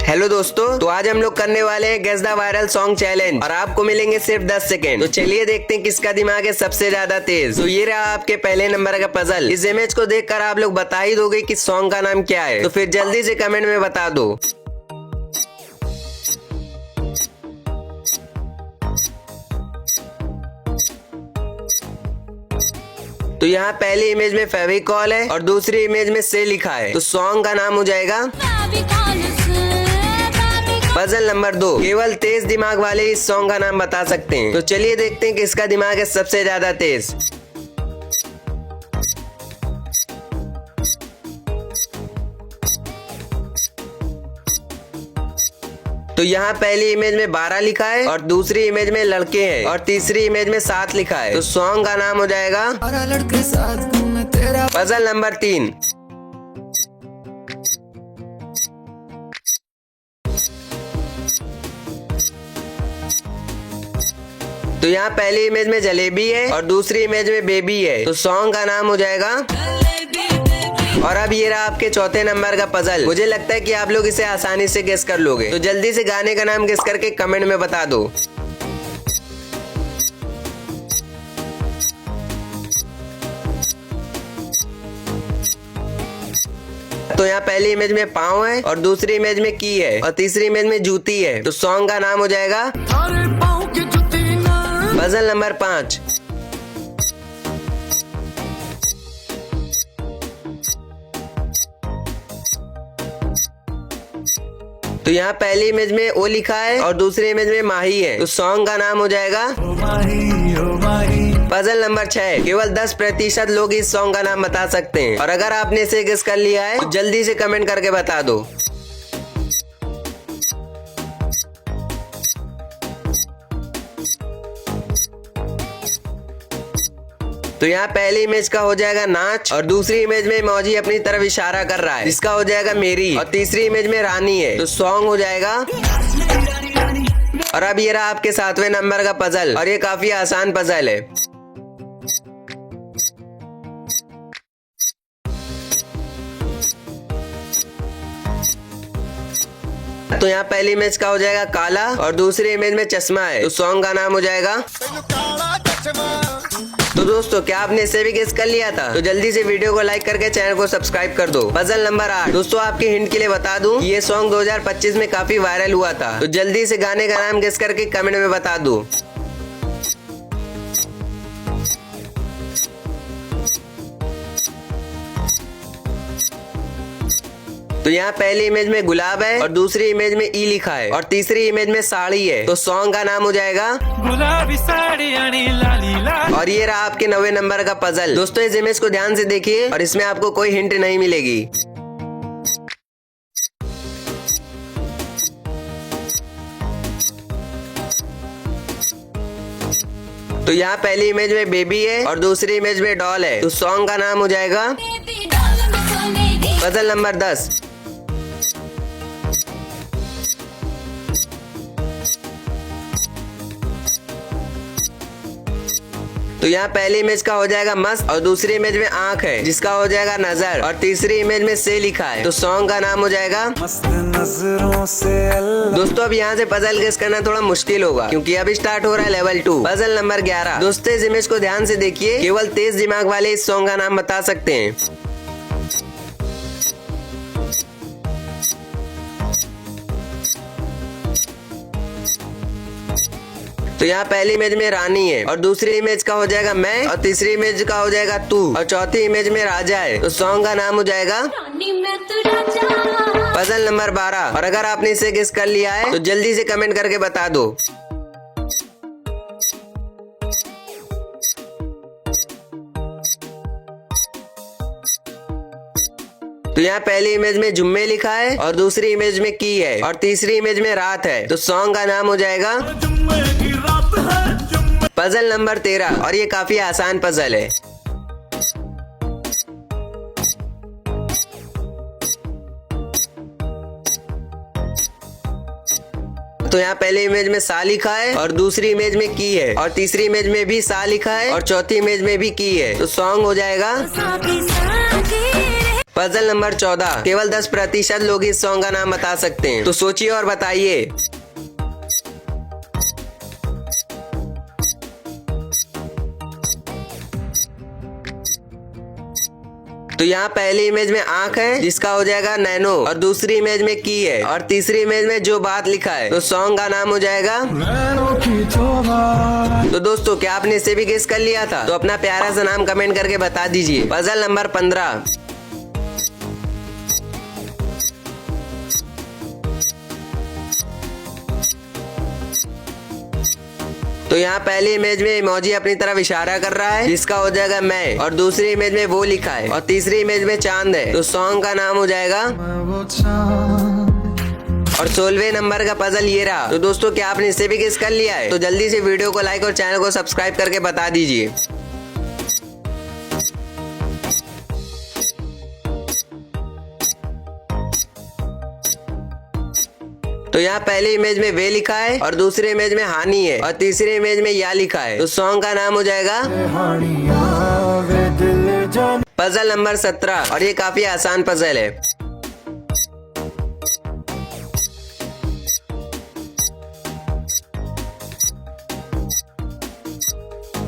Hello दोस्तों, तो आज हम लोग करने वाले हैं guess the viral song challenge और आपको मिलेंगे सिर्फ 10 सेकेंड। तो चलिए देखते हैं किसका दिमाग है सबसे ज्यादा तेज। तो ये रहा आपके पहले नंबर का पजल। इस इमेज को देखकर आप लोग बता ही दोगे कि सॉन्ग का नाम क्या है, तो फिर जल्दी से कमेंट में बता दो। तो यहाँ पहली इमेज में फेविकॉल है और दूसरी इमेज में से लिखा है, तो सॉन्ग का नाम हो जाएगा पजल नंबर 2। केवल तेज दिमाग वाले इस सॉन्ग का नाम बता सकते हैं। तो चलिए देखते हैं किसका दिमाग है सबसे ज्यादा तेज। तो यहाँ पहली इमेज में 12 लिखा है और दूसरी इमेज में लड़के हैं और तीसरी इमेज में 7 लिखा है, तो सॉन्ग का नाम हो जाएगा पजल नंबर 3। तो यहाँ पहली इमेज में जलेबी है और दूसरी इमेज में बेबी है, तो सॉन्ग का नाम हो जाएगा। और अब ये रहा आपके चौथे नंबर का पजल। मुझे लगता है कि आप लोग इसे आसानी से गेस कर लोगे, तो जल्दी से गाने का नाम गेस करके कमेंट में बता दो। तो यहाँ पहली इमेज में पाँव है और दूसरी इमेज में की है और तीसरी इमेज में जूती है, तो सॉन्ग का नाम हो जाएगा पजल नंबर 5। तो यहाँ पहली इमेज में ओ लिखा है और दूसरी इमेज में माही है, तो सॉन्ग का नाम हो जाएगा पजल नंबर 6। केवल 10% लोग इस सॉन्ग का नाम बता सकते हैं और अगर आपने इसे गेस कर लिया है तो जल्दी से कमेंट करके बता दो। तो यहाँ पहली इमेज का हो जाएगा नाच और दूसरी इमेज में मौजी अपनी तरफ इशारा कर रहा है, जिसका हो जाएगा मेरी, और तीसरी इमेज में रानी है, तो सॉन्ग हो जाएगा। और अब ये रहा आपके 7वें नंबर का पजल और ये काफी आसान पजल है। तो यहाँ पहली इमेज का हो जाएगा काला और दूसरी इमेज में चश्मा है, तो सॉन्ग का नाम हो जाएगा। तो दोस्तों, क्या आपने इसे भी गेस कर लिया था? तो जल्दी से वीडियो को लाइक करके चैनल को सब्सक्राइब कर दो। Puzzle number 8। दोस्तों, आपके हिंट के लिए बता दूं, ये सॉन्ग 2025 में काफी वायरल हुआ था, तो जल्दी से गाने का नाम गेस करके कमेंट में बता दो। तो यहाँ पहली इमेज में गुलाब है और दूसरी इमेज में ई लिखा है और तीसरी इमेज में साड़ी है, तो सॉन्ग का नाम हो जाएगा गुलाबी साड़ी लाली लाली। और ये रहा आपके 9वें नंबर का पजल। दोस्तों, इस इमेज को ध्यान से देखिए और इसमें आपको कोई हिंट नहीं मिलेगी। तो यहाँ पहली इमेज में बेबी है और दूसरी इमेज में डॉल है, तो सॉन्ग का नाम हो जाएगा पजल नंबर 10। तो यहाँ पहली इमेज का हो जाएगा मस्त और दूसरी इमेज में आंख है, जिसका हो जाएगा नजर, और तीसरी इमेज में से लिखा है, तो सॉन्ग का नाम हो जाएगा मस्त नजरों से। दोस्तों, अब यहाँ से पजल गेस करना थोड़ा मुश्किल होगा क्योंकि अभी स्टार्ट हो रहा है लेवल 2, पजल नंबर 11। दोस्तों, इस इमेज को ध्यान से देखिए, केवल तेज दिमाग वाले इस सॉन्ग का नाम बता सकते हैं। तो यहाँ पहली इमेज में रानी है और दूसरी इमेज का हो जाएगा मैं और तीसरी इमेज का हो जाएगा तू और चौथी इमेज में राजा है, तो सॉन्ग का नाम हो जाएगा पजल नंबर 12। और अगर आपने इसे गेस कर लिया है तो जल्दी से कमेंट करके बता दो। तो यहाँ पहली इमेज में जुम्मे लिखा है और दूसरी इमेज में की है और तीसरी इमेज में रात है, तो सॉन्ग का नाम हो जाएगा पजल नंबर 13। और ये काफी आसान पजल है। तो यहाँ पहले इमेज में सा लिखा है और दूसरी इमेज में की है और तीसरी इमेज में भी सा लिखा है और चौथी इमेज में भी की है, तो सॉन्ग हो जाएगा पजल नंबर 14, केवल 10% लोग इस सॉन्ग का नाम बता सकते हैं, तो सोचिए और बताइए। तो यहाँ पहली इमेज में आंख है जिसका हो जाएगा नैनो, और दूसरी इमेज में की है, और तीसरी इमेज में जो बात लिखा है, तो सॉन्ग का नाम हो जाएगा। तो दोस्तों क्या आपने इसे भी गेस कर लिया था? तो अपना प्यारा सा नाम कमेंट करके बता दीजिए। पजल नंबर 15, तो यहाँ पहली इमेज में इमोजी अपनी तरफ इशारा कर रहा है जिसका हो जाएगा मैं, और दूसरी इमेज में वो लिखा है, और तीसरी इमेज में चांद है, तो सॉन्ग का नाम हो जाएगा। और 16वें नंबर का पजल ये रहा। तो दोस्तों क्या आपने इसे भी गेस कर लिया है? तो जल्दी से वीडियो को लाइक और चैनल को सब्सक्राइब करके बता दीजिए। तो यहाँ पहली इमेज में वे लिखा है, और दूसरी इमेज में हानि है, और तीसरी इमेज में या लिखा है, तो सॉन्ग का नाम हो जाएगा। पजल नंबर 17, और ये काफी आसान पजल है।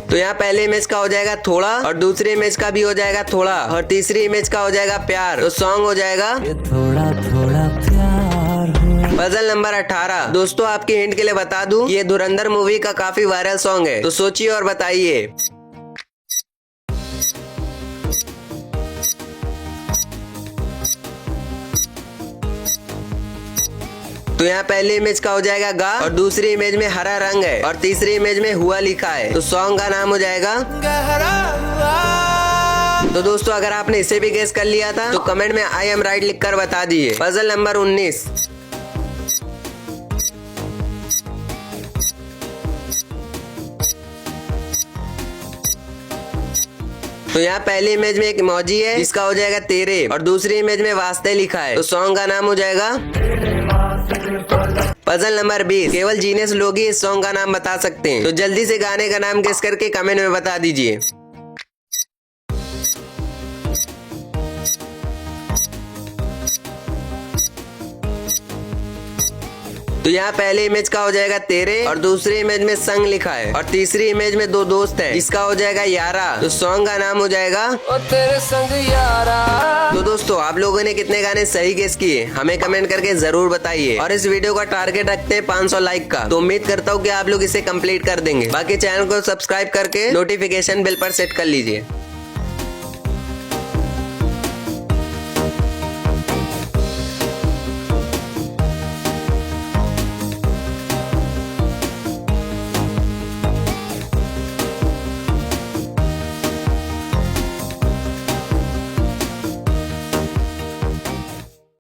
तो यहाँ पहले इमेज का हो जाएगा थोड़ा, और दूसरी इमेज का भी हो जाएगा थोड़ा, और तीसरी इमेज का हो जाएगा प्यार, तो सॉन्ग हो जाएगा थोड़ा थोड़ा प्यार। पजल नंबर 18, दोस्तों आपकी हिंट के लिए बता दूं, ये धुरंधर मूवी का काफी वायरल सॉन्ग है, तो सोचिए और बताइए। तो यहाँ पहली इमेज का हो जाएगा गा, और दूसरी इमेज में हरा रंग है, और तीसरी इमेज में हुआ लिखा है, तो सॉन्ग का नाम हो जाएगा। तो दोस्तों अगर आपने इसे भी गेस कर लिया था तो कमेंट में आई एम राइट लिखकर बता दीजिए। पजल नंबर 19, तो यहाँ पहली इमेज में एक इमोजी है जिसका हो जाएगा तेरे, और दूसरी इमेज में वास्ते लिखा है, तो सॉन्ग का नाम हो जाएगा। पजल नंबर 20, केवल जीनियस लोग ही इस सॉन्ग का नाम बता सकते हैं, तो जल्दी से गाने का नाम गेस करके कमेंट में बता दीजिए। तो यहाँ पहले इमेज का हो जाएगा तेरे, और दूसरी इमेज में संग लिखा है, और तीसरी इमेज में दो दोस्त है जिसका हो जाएगा यारा, तो सॉन्ग का नाम हो जाएगा ओ तेरे संग यारा। तो दोस्तों आप लोगों ने कितने गाने सही गेस किए हमें कमेंट करके जरूर बताइए, और इस वीडियो का टारगेट रखते हैं 500 लाइक का, तो उम्मीद करता हूँ कि आप लोग इसे कंप्लीट कर देंगे। बाकी चैनल को सब्सक्राइब करके नोटिफिकेशन बेल पर सेट कर लीजिए।